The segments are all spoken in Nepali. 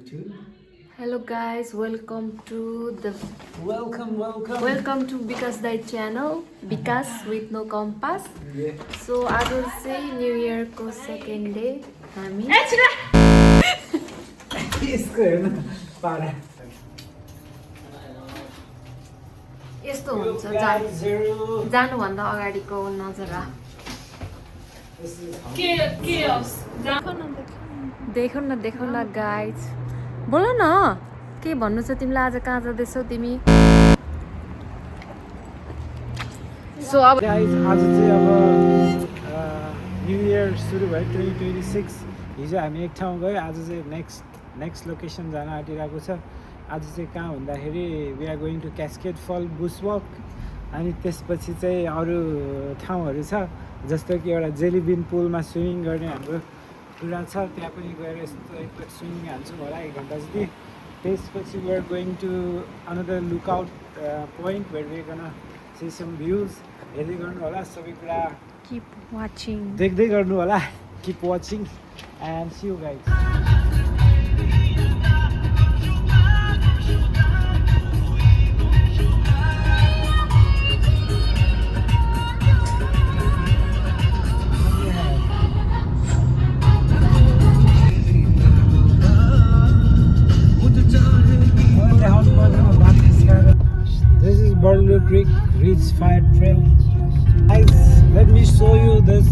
to Hello guys, welcome to welcome. welcome to Vikas Dai channel. Vikas with no compass. Yeah. So आज चाहिँ न्यू इयर को सेकेन्ड डे हामी यसको हेर्नु पारा यस्तो हुन्छ जानुभन्दा अगाडिको नजारा देखौ न गाइज बोल न के भन्नु छ तिमीलाई आज कहाँ जाँदैछौ तिमी सो अब गाइस आज चाहिँ अब न्यू इयर सुरु भयो 2026 हिजो हामी एक ठाउँ गयो आज चाहिँ नेक्स्ट लोकेसन जान आँटिरहेको छ आज चाहिँ कहाँ भन्दाखेरि वी आर गोइङ टु क्यास्केड फल बुश वक अनि त्यसपछि चाहिँ अरू ठाउँहरू छ जस्तो कि एउटा जेलीबिन पुलमा स्विमिङ गर्ने हाम्रो कुरा छ त्यहाँ पनि गएर यस्तो एकपल्ट स्विमिङ हाल्छौँ होला 1 घन्टा जति त्यसपछि we are going to another lookout point where we gonna see some views हेर्दै गर्नु होला सबै कुरा कीप वाचिङ देख्दै गर्नु होला keep watching and see you guys This is Bardoloo Creek Ridge Fire Trail. Guys, let me show you this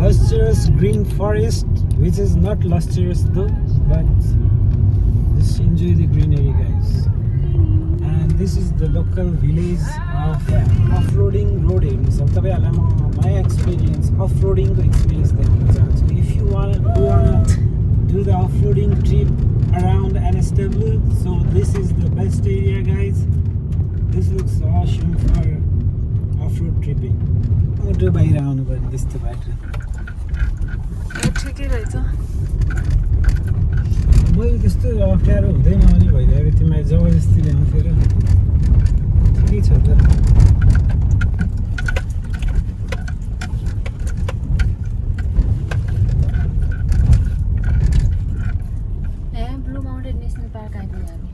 lustrous green forest, which is not lustrous though, but just enjoy the greenery, guys. And this is the local village of off-roading roading. So, my experience, off-roading experience. So, if you wanna do the off-roading trip around NSW, so this is the best area, guys. This looks awesome for off-road tripping. Auto बाहिर आउनु पर्ने त्यस्तो बाटो ठिकै रहेछ मैले त्यस्तो अप्ठ्यारो हुँदैन भने भइरहेको तिमीलाई जबरजस्ती ल्याउँथ्यो र ठिकै छ त ब्लू माउन्टेन नेसनल पार्क आइपुग्यो हामी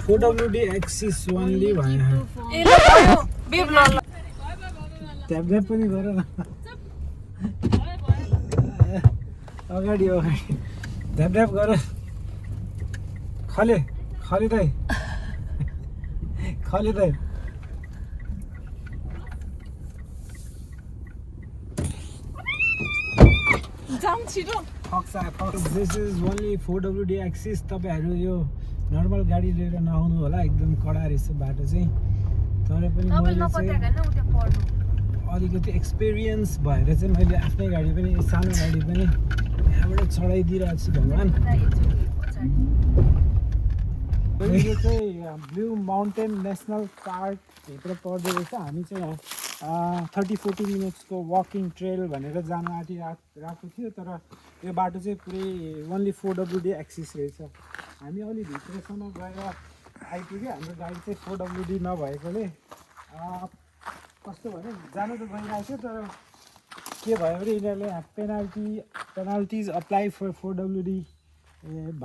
4WD एक्सिस ओन्ली भयो ट्याब्लेट पनि गर न अगाडि ढ्याप गर खले दाइ जाम छिटो this is only 4WD axis तपाईँहरू यो नर्मल गाडी लिएर नआउनु होला एकदम कडा रहेछ बाटो चाहिँ तर पनि मैले चाहिँ अलिकति एक्सपिरियन्स भएर चाहिँ मैले आफ्नै गाडी पनि सानो गाडी पनि यहाँबाट चढाइदिइरहेको छु भगवान् यो चाहिँ ब्लू माउन्टेन नेसनल पार्कभित्र पर्दो रहेछ हामी चाहिँ 30-40 मिनट्सको वकिङ ट्रेल भनेर जान आँटिरहेको थियो तर यो बाटो चाहिँ पुरै ओन्ली 4WD एक्सिस रहेछ हामी अलि भित्रसम्म गएर आइपुग्यो हाम्रो गाडी चाहिँ 4WD नभएकोले कस्तो भने जानु त गइरहेको थियो तर के भयो भने यिनीहरूले पेनाल्टिज अप्लाई फर 4WD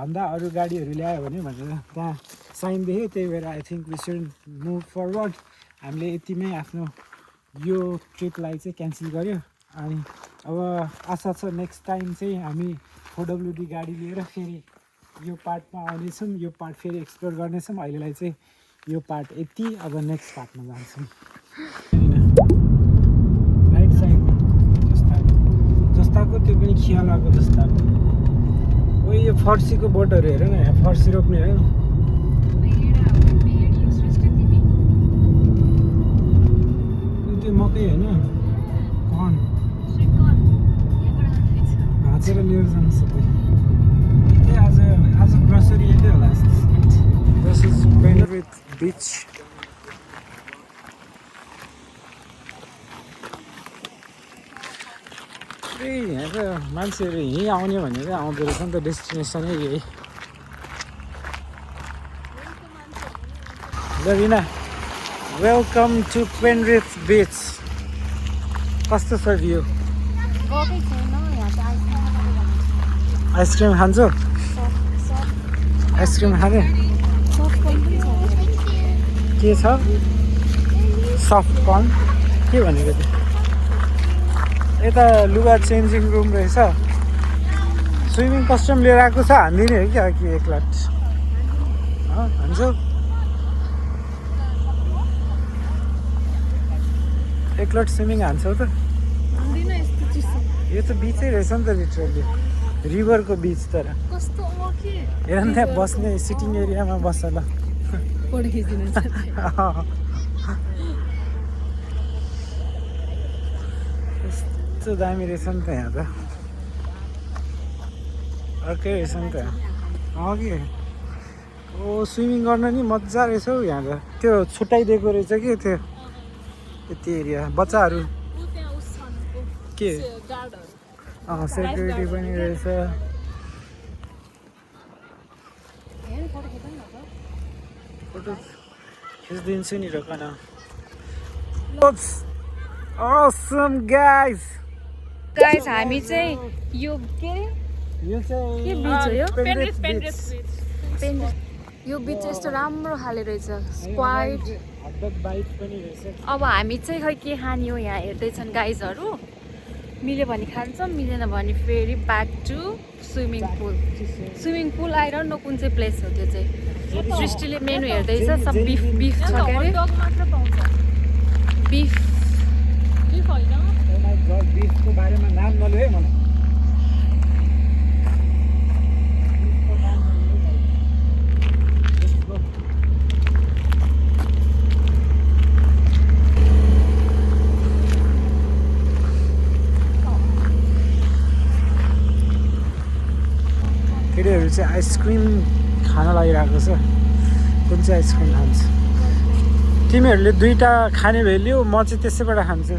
भन्दा अरू गाडीहरू ल्यायो भने भनेर त्यहाँ साइन देख्यो त्यही भएर I think we should move forward हामीले यतिमै आफ्नो यो ट्रिपलाई चाहिँ क्यान्सल गर्यो अनि अब आशा छ नेक्स्ट टाइम चाहिँ हामी 4WD गाडी लिएर फेरि यो पार्टमा आउनेछौँ यो पार्ट फेरि एक्सप्लोर गर्नेछौँ अहिलेलाई चाहिँ यो पार्ट यति अब नेक्स्ट पार्टमा जान्छौँ राइट साइड जस्ताको त्यो पनि खियालाको जस्ताको ओ यो फर्सीको बोटहरू हेर न यहाँ फर्सी रोप्ने हो त्यो मकै होइन कर्न भाँचेर लिएर जानु सबै आज ग्रोसरी यतै होला दिस इज पेन्ड्रिथ बिच यहाँ त मान्छेहरू यहीँ आउने भनेर आउँदो रहेछ नि त डेस्टिनेसनै यही लभिना वेलकम टु पेन्ड्रिथ बिच कस्तो छ भ्यू गएकै छैन यहाँ चाहिँ आइसक्नु आइसक्रिम खान्छौ आइसक्रिम खाने के छ सफ्ट कर्न के भनेको त्यो यता लुगा चेन्जिङ रुम रहेछ स्विमिङ कस्ट्युम लिएर आएको छ हान्दिने हो क्या कि एकलट हान्छौ एकलट स्विमिङ हान्छौ त यो त बिचै रहेछ नि त लिटरली रिभरको बिच तर हेर न त्यहाँ बस्ने सिटिङ एरियामा बस्छ ल यस्तो दामी रहेछ नि त यहाँ त अर्कै रहेछ नि त कि ओ स्विमिङ गर्न नि मजा रहेछ हौ यहाँ त त्यो छुट्याइदिएको रहेछ कि त्यो यति एरिया बच्चाहरू के सेक्युरिटी पनि रहेछ फोटो खिचिदिन्छु नि रोक न Awesome guys हामी चाहिँ यो के यो चाहिँ के बिच हो यो पेन्ड्रेथ यो बिच यस्तो राम्रो खाले रहेछ स्क्वाइड बाइक पनि रहेछ अब हामी चाहिँ खै के खाने हो यहाँ हेर्दैछन् गाइजहरू मिल्यो भने खान्छौँ मिलेन भने फेरि ब्याक टु स्विमिङ पुल आएर न कुन चाहिँ प्लेस हो त्यो चाहिँ सृष्टिले मेनु हेर्दैछ सब बिफ छ के अरे बिफ बिफको बारेमा नाम नलियो है मलाई केटीहरू चाहिँ आइसक्रिम खान लागिरहेको छ कुन चाहिँ आइसक्रिम खान्छ तिमीहरूले दुईवटा खाने भेल्यौ म चाहिँ त्यसैबाट खान्छु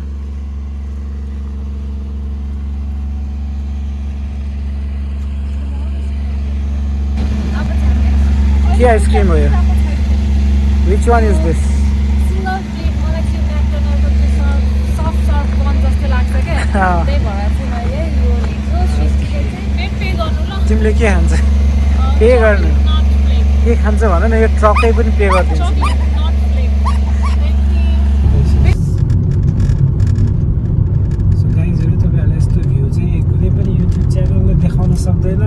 के आइसक्रिम हो यो विच वान इज दिस तिमीले के खान्छ पे गर्नु के खान्छ भन न यो ट्रकै पनि पे गरिदिन्छु सो गाइजहरू तपाईँहरूलाई यस्तो भ्यू चाहिँ कुनै पनि युट्युब च्यानलले देखाउन सक्दैन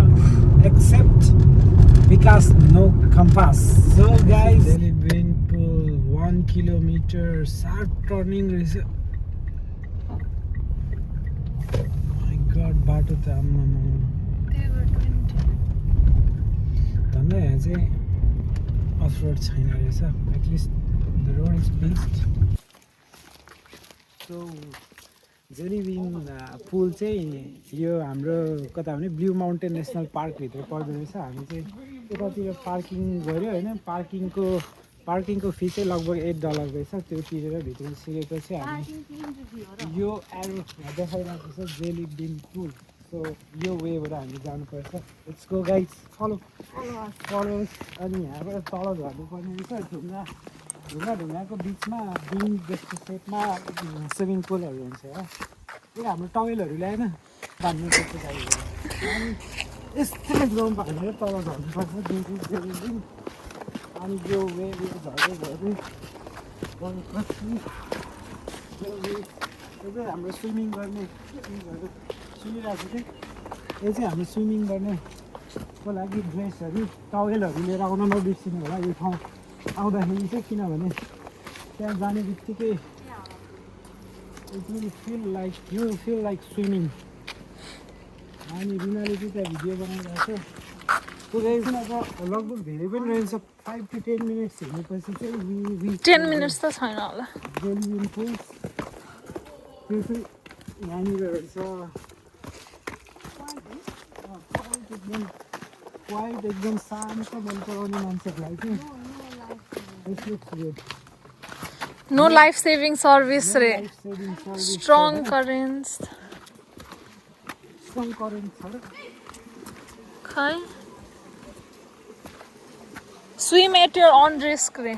एक्सेप्ट विकास नो कम्पास सो गाइज एलिभेन्ट पुल 1 किलोमिटर सार्प टर्निङ रहेछ माई गड बाटो त आम्मामा धन्दा यहाँ चाहिँ अफ रोड छैन रहेछ at least the road is best so जेलिबिङ पुल चाहिँ यो हाम्रो कता भने ब्लू माउन्टेन नेसनल पार्कभित्र पर्दो रहेछ हामी चाहिँ यतातिर पार्किङ गऱ्यो होइन पार्किङको फी चाहिँ लगभग $8 रहेछ त्यो तिरेर भित्र छिरेपछि हामी यो एरो देखाइरहेको छ जेलिबिङ पुल सो यो वेबाट हामी जानुपर्छ लेट्स गो गाइज फलो अनि यहाँबाट तल झर्नुपर्ने रहेछ ढुङ्गाको बिचमा बिङ जस्तो सेपमा स्विमिङ पुलहरू हुन्छ हो यो हाम्रो टवेलहरू ल्याएन बाँध्नु पर्छ गाडीहरू अनि यस्तै ग्राउन्ड भनेर तल झर्नुपर्छ अनि यो वे झर्दै गएपछि यो चाहिँ हाम्रो स्विमिङ गर्ने सुनिरहेको थिएँ यो चाहिँ हाम्रो स्विमिङ गर्नेको लागि ड्रेसहरू टवेलहरू लिएर आउन नबिर्सिनु होला यो ठाउँ आउँदाखेरि चाहिँ किनभने त्यहाँ जाने बित्तिकै यु फिल लाइक स्विमिङ अनि रिनाले चाहिँ त्यहाँ भिडियो बनाइरहेको छ लगभग धेरै पनि रहेछ 5 to 10 मिनट्स हिँडेपछि चाहिँ 10 मिनट्स त छैन होला जेलिबिङ पुल त्यो चाहिँ यहाँनिर रहेछ वाइट एकदम शान्त मन पराउने मान्छेहरूलाई चाहिँ नो लाइफ सेभिङ सर्भिस रे स्ट्रङ करेन्ट छ खै swim at your own risk रे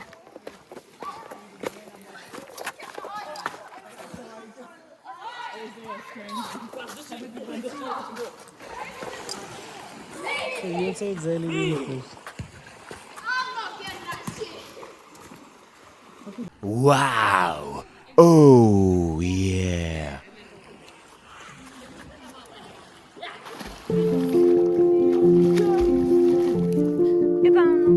यो चाहिँ जहिले फुल Wow. Oh, yeah. यता आउनु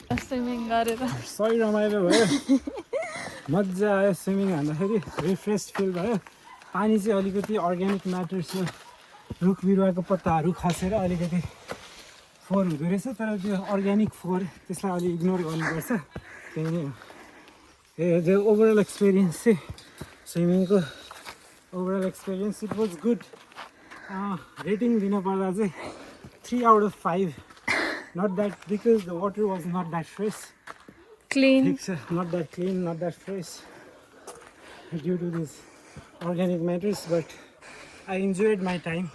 क्या स्विमिङ गरेर सही रमाइलो भयो मजा आयो स्विमिङ हान्दाखेरि रिफ्रेस फिल भयो पानी चाहिँ अलिकति अर्ग्यानिक म्याटर्स हो रुख बिरुवाको पत्ताहरू खसेर अलिकति फोहोर हुँदो रहेछ तर त्यो अर्ग्यानिक फोहोर त्यसलाई अलि इग्नोर गर्नुपर्छ त्यही नै हो त्यो ओभरअल एक्सपिरियन्स चाहिँ स्विमिङको overall experience it was good rating दिनुपर्दा चाहिँ 3 out of 5 not that because the water was not that fresh clean not that clean not that fresh due to these organic matters but I enjoyed my time